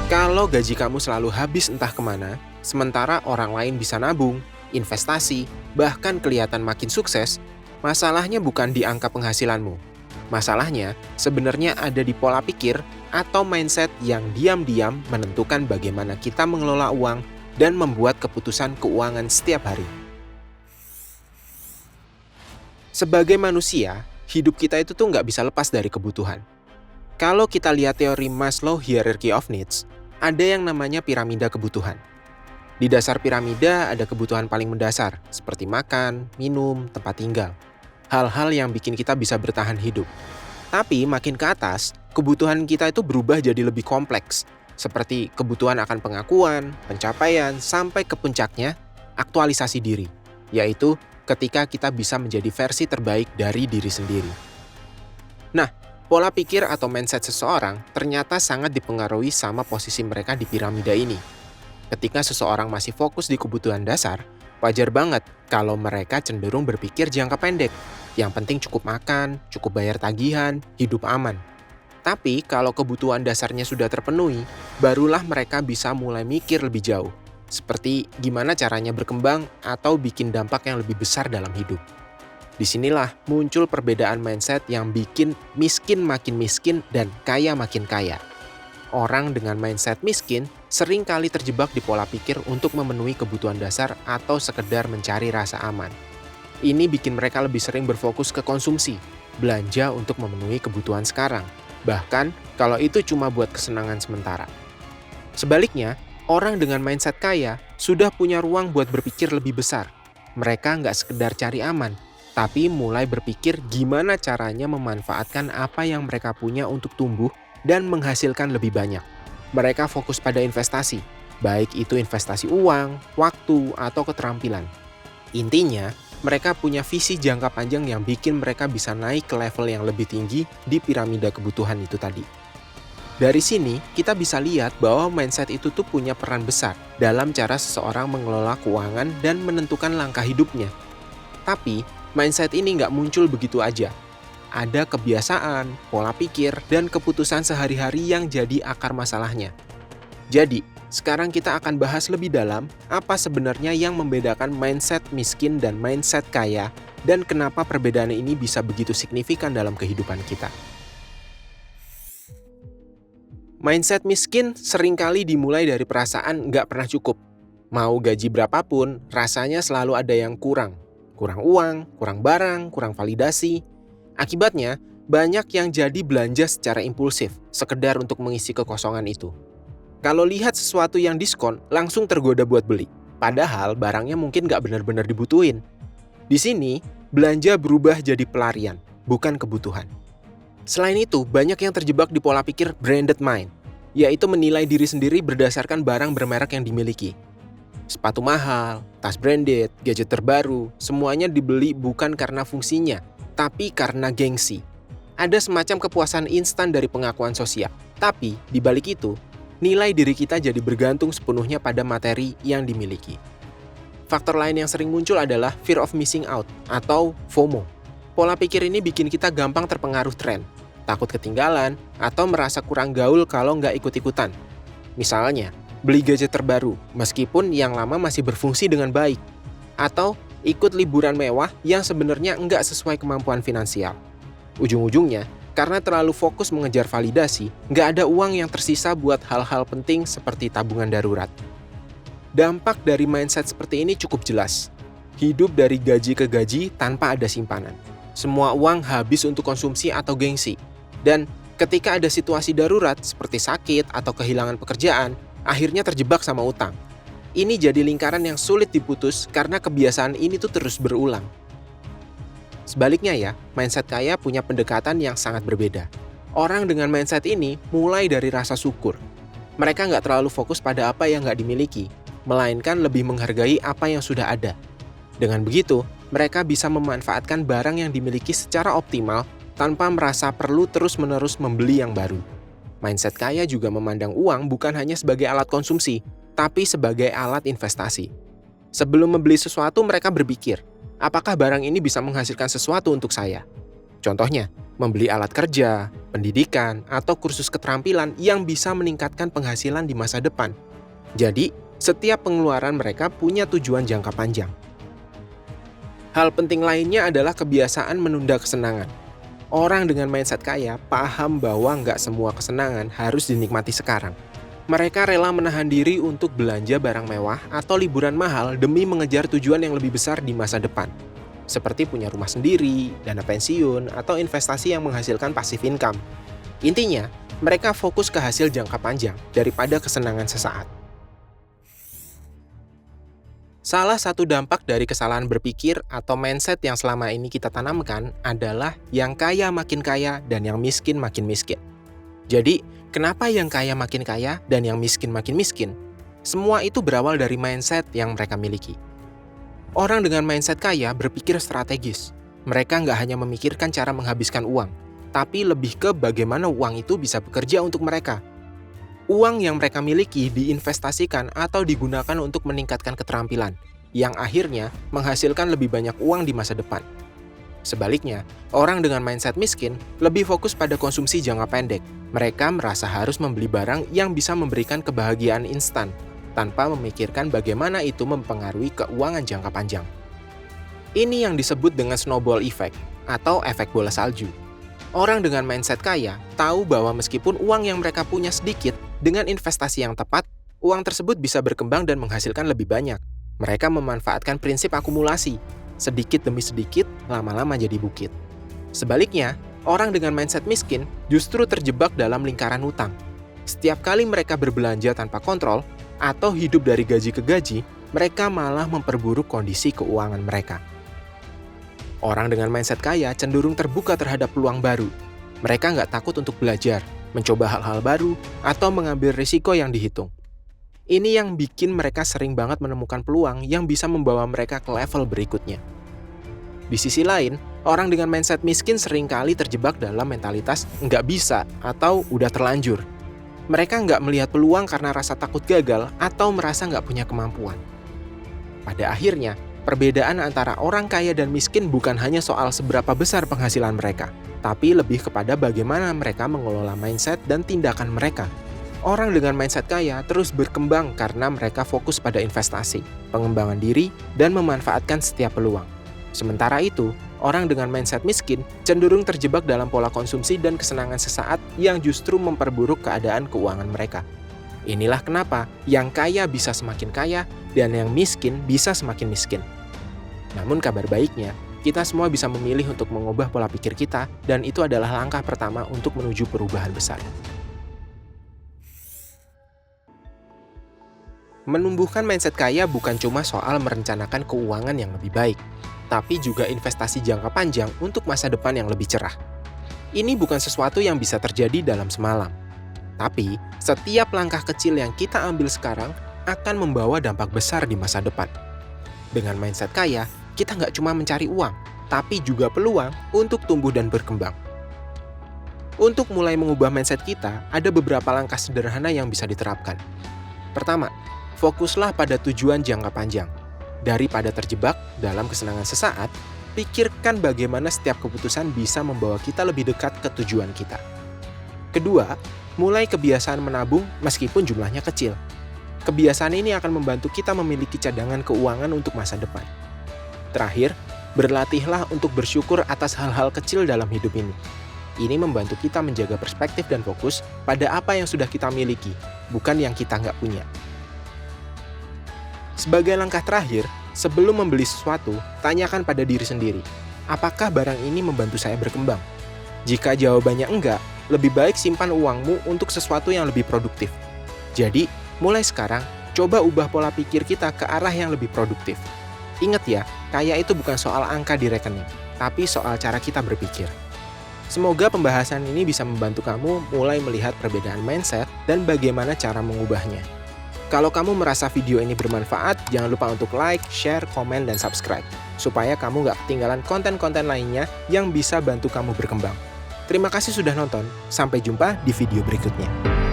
Kalau gaji kamu selalu habis entah kemana, sementara orang lain bisa nabung, investasi, bahkan kelihatan makin sukses, masalahnya bukan di angka penghasilanmu. Masalahnya sebenarnya ada di pola pikir atau mindset yang diam-diam menentukan bagaimana kita mengelola uang dan membuat keputusan keuangan setiap hari. Sebagai manusia, hidup kita itu tuh nggak bisa lepas dari kebutuhan. Kalau kita lihat teori Maslow Hierarchy of Needs, ada yang namanya piramida kebutuhan. Di dasar piramida ada kebutuhan paling mendasar, seperti makan, minum, tempat tinggal. Hal-hal yang bikin kita bisa bertahan hidup. Tapi makin ke atas, kebutuhan kita itu berubah jadi lebih kompleks, seperti kebutuhan akan pengakuan, pencapaian, sampai ke puncaknya, aktualisasi diri, yaitu ketika kita bisa menjadi versi terbaik dari diri sendiri. Nah, pola pikir atau mindset seseorang ternyata sangat dipengaruhi sama posisi mereka di piramida ini. Ketika seseorang masih fokus di kebutuhan dasar, wajar banget kalau mereka cenderung berpikir jangka pendek. Yang penting cukup makan, cukup bayar tagihan, hidup aman. Tapi kalau kebutuhan dasarnya sudah terpenuhi, barulah mereka bisa mulai mikir lebih jauh. Seperti gimana caranya berkembang atau bikin dampak yang lebih besar dalam hidup. Disinilah muncul perbedaan mindset yang bikin miskin makin miskin dan kaya makin kaya. Orang dengan mindset miskin sering kali terjebak di pola pikir untuk memenuhi kebutuhan dasar atau sekedar mencari rasa aman. Ini bikin mereka lebih sering berfokus ke konsumsi, belanja untuk memenuhi kebutuhan sekarang, bahkan kalau itu cuma buat kesenangan sementara. Sebaliknya, orang dengan mindset kaya sudah punya ruang buat berpikir lebih besar. Mereka nggak sekedar cari aman, tapi mulai berpikir gimana caranya memanfaatkan apa yang mereka punya untuk tumbuh dan menghasilkan lebih banyak. Mereka fokus pada investasi, baik itu investasi uang, waktu, atau keterampilan. Intinya, mereka punya visi jangka panjang yang bikin mereka bisa naik ke level yang lebih tinggi di piramida kebutuhan itu tadi. Dari sini, kita bisa lihat bahwa mindset itu tuh punya peran besar dalam cara seseorang mengelola keuangan dan menentukan langkah hidupnya. Tapi, mindset ini nggak muncul begitu aja. Ada kebiasaan, pola pikir, dan keputusan sehari-hari yang jadi akar masalahnya. Jadi, sekarang kita akan bahas lebih dalam apa sebenarnya yang membedakan mindset miskin dan mindset kaya dan kenapa perbedaan ini bisa begitu signifikan dalam kehidupan kita. Mindset miskin seringkali dimulai dari perasaan nggak pernah cukup. Mau gaji berapapun, rasanya selalu ada yang kurang. Kurang uang, kurang barang, kurang validasi. Akibatnya, banyak yang jadi belanja secara impulsif, sekedar untuk mengisi kekosongan itu. Kalau lihat sesuatu yang diskon, langsung tergoda buat beli. Padahal barangnya mungkin nggak benar-benar dibutuhin. Di sini, belanja berubah jadi pelarian, bukan kebutuhan. Selain itu, banyak yang terjebak di pola pikir branded mind, yaitu menilai diri sendiri berdasarkan barang bermerek yang dimiliki. Sepatu mahal, tas branded, gadget terbaru, semuanya dibeli bukan karena fungsinya, tapi karena gengsi. Ada semacam kepuasan instan dari pengakuan sosial. Tapi, di balik itu, nilai diri kita jadi bergantung sepenuhnya pada materi yang dimiliki. Faktor lain yang sering muncul adalah fear of missing out atau FOMO. Pola pikir ini bikin kita gampang terpengaruh tren, takut ketinggalan, atau merasa kurang gaul kalau nggak ikut-ikutan. Misalnya, beli gadget terbaru meskipun yang lama masih berfungsi dengan baik. Atau ikut liburan mewah yang sebenarnya nggak sesuai kemampuan finansial. Ujung-ujungnya, karena terlalu fokus mengejar validasi, nggak ada uang yang tersisa buat hal-hal penting seperti tabungan darurat. Dampak dari mindset seperti ini cukup jelas. Hidup dari gaji ke gaji tanpa ada simpanan. Semua uang habis untuk konsumsi atau gengsi. Dan ketika ada situasi darurat seperti sakit atau kehilangan pekerjaan, akhirnya terjebak sama utang. Ini jadi lingkaran yang sulit diputus karena kebiasaan ini tuh terus berulang. Sebaliknya ya, mindset kaya punya pendekatan yang sangat berbeda. Orang dengan mindset ini mulai dari rasa syukur. Mereka nggak terlalu fokus pada apa yang nggak dimiliki, melainkan lebih menghargai apa yang sudah ada. Dengan begitu, mereka bisa memanfaatkan barang yang dimiliki secara optimal tanpa merasa perlu terus-menerus membeli yang baru. Mindset kaya juga memandang uang bukan hanya sebagai alat konsumsi, tapi sebagai alat investasi. Sebelum membeli sesuatu, mereka berpikir, apakah barang ini bisa menghasilkan sesuatu untuk saya? Contohnya, membeli alat kerja, pendidikan, atau kursus keterampilan yang bisa meningkatkan penghasilan di masa depan. Jadi, setiap pengeluaran mereka punya tujuan jangka panjang. Hal penting lainnya adalah kebiasaan menunda kesenangan. Orang dengan mindset kaya paham bahwa nggak semua kesenangan harus dinikmati sekarang. Mereka rela menahan diri untuk belanja barang mewah atau liburan mahal demi mengejar tujuan yang lebih besar di masa depan. Seperti punya rumah sendiri, dana pensiun, atau investasi yang menghasilkan passive income. Intinya, mereka fokus ke hasil jangka panjang daripada kesenangan sesaat. Salah satu dampak dari kesalahan berpikir atau mindset yang selama ini kita tanamkan adalah yang kaya makin kaya dan yang miskin makin miskin. Jadi, kenapa yang kaya makin kaya dan yang miskin makin miskin? Semua itu berawal dari mindset yang mereka miliki. Orang dengan mindset kaya berpikir strategis. Mereka nggak hanya memikirkan cara menghabiskan uang, tapi lebih ke bagaimana uang itu bisa bekerja untuk mereka. Uang yang mereka miliki diinvestasikan atau digunakan untuk meningkatkan keterampilan, yang akhirnya menghasilkan lebih banyak uang di masa depan. Sebaliknya, orang dengan mindset miskin lebih fokus pada konsumsi jangka pendek. Mereka merasa harus membeli barang yang bisa memberikan kebahagiaan instan, tanpa memikirkan bagaimana itu mempengaruhi keuangan jangka panjang. Ini yang disebut dengan snowball effect atau efek bola salju. Orang dengan mindset kaya tahu bahwa meskipun uang yang mereka punya sedikit, dengan investasi yang tepat, uang tersebut bisa berkembang dan menghasilkan lebih banyak. Mereka memanfaatkan prinsip akumulasi, sedikit demi sedikit, lama-lama jadi bukit. Sebaliknya, orang dengan mindset miskin justru terjebak dalam lingkaran hutang. Setiap kali mereka berbelanja tanpa kontrol, atau hidup dari gaji ke gaji, mereka malah memperburuk kondisi keuangan mereka. Orang dengan mindset kaya cenderung terbuka terhadap peluang baru. Mereka nggak takut untuk belajar, mencoba hal-hal baru, atau mengambil risiko yang dihitung. Ini yang bikin mereka sering banget menemukan peluang yang bisa membawa mereka ke level berikutnya. Di sisi lain, orang dengan mindset miskin seringkali terjebak dalam mentalitas nggak bisa atau udah terlanjur. Mereka nggak melihat peluang karena rasa takut gagal atau merasa nggak punya kemampuan. Pada akhirnya, perbedaan antara orang kaya dan miskin bukan hanya soal seberapa besar penghasilan mereka, tapi lebih kepada bagaimana mereka mengelola mindset dan tindakan mereka. Orang dengan mindset kaya terus berkembang karena mereka fokus pada investasi, pengembangan diri, dan memanfaatkan setiap peluang. Sementara itu, orang dengan mindset miskin cenderung terjebak dalam pola konsumsi dan kesenangan sesaat yang justru memperburuk keadaan keuangan mereka. Inilah kenapa yang kaya bisa semakin kaya dan yang miskin bisa semakin miskin. Namun kabar baiknya, kita semua bisa memilih untuk mengubah pola pikir kita dan itu adalah langkah pertama untuk menuju perubahan besar. Menumbuhkan mindset kaya bukan cuma soal merencanakan keuangan yang lebih baik, tapi juga investasi jangka panjang untuk masa depan yang lebih cerah. Ini bukan sesuatu yang bisa terjadi dalam semalam. Tapi, setiap langkah kecil yang kita ambil sekarang akan membawa dampak besar di masa depan. Dengan mindset kaya, kita nggak cuma mencari uang, tapi juga peluang untuk tumbuh dan berkembang. Untuk mulai mengubah mindset kita, ada beberapa langkah sederhana yang bisa diterapkan. Pertama, fokuslah pada tujuan jangka panjang. Daripada terjebak dalam kesenangan sesaat, pikirkan bagaimana setiap keputusan bisa membawa kita lebih dekat ke tujuan kita. Kedua, mulai kebiasaan menabung meskipun jumlahnya kecil. Kebiasaan ini akan membantu kita memiliki cadangan keuangan untuk masa depan. Terakhir, berlatihlah untuk bersyukur atas hal-hal kecil dalam hidup ini. Ini membantu kita menjaga perspektif dan fokus pada apa yang sudah kita miliki, bukan yang kita nggak punya. Sebagai langkah terakhir, sebelum membeli sesuatu, tanyakan pada diri sendiri, apakah barang ini membantu saya berkembang? Jika jawabannya enggak, lebih baik simpan uangmu untuk sesuatu yang lebih produktif. Jadi, mulai sekarang, coba ubah pola pikir kita ke arah yang lebih produktif. Ingat ya, kaya itu bukan soal angka di rekening, tapi soal cara kita berpikir. Semoga pembahasan ini bisa membantu kamu mulai melihat perbedaan mindset dan bagaimana cara mengubahnya. Kalau kamu merasa video ini bermanfaat, jangan lupa untuk like, share, komen, dan subscribe, supaya kamu nggak ketinggalan konten-konten lainnya yang bisa bantu kamu berkembang. Terima kasih sudah nonton, sampai jumpa di video berikutnya.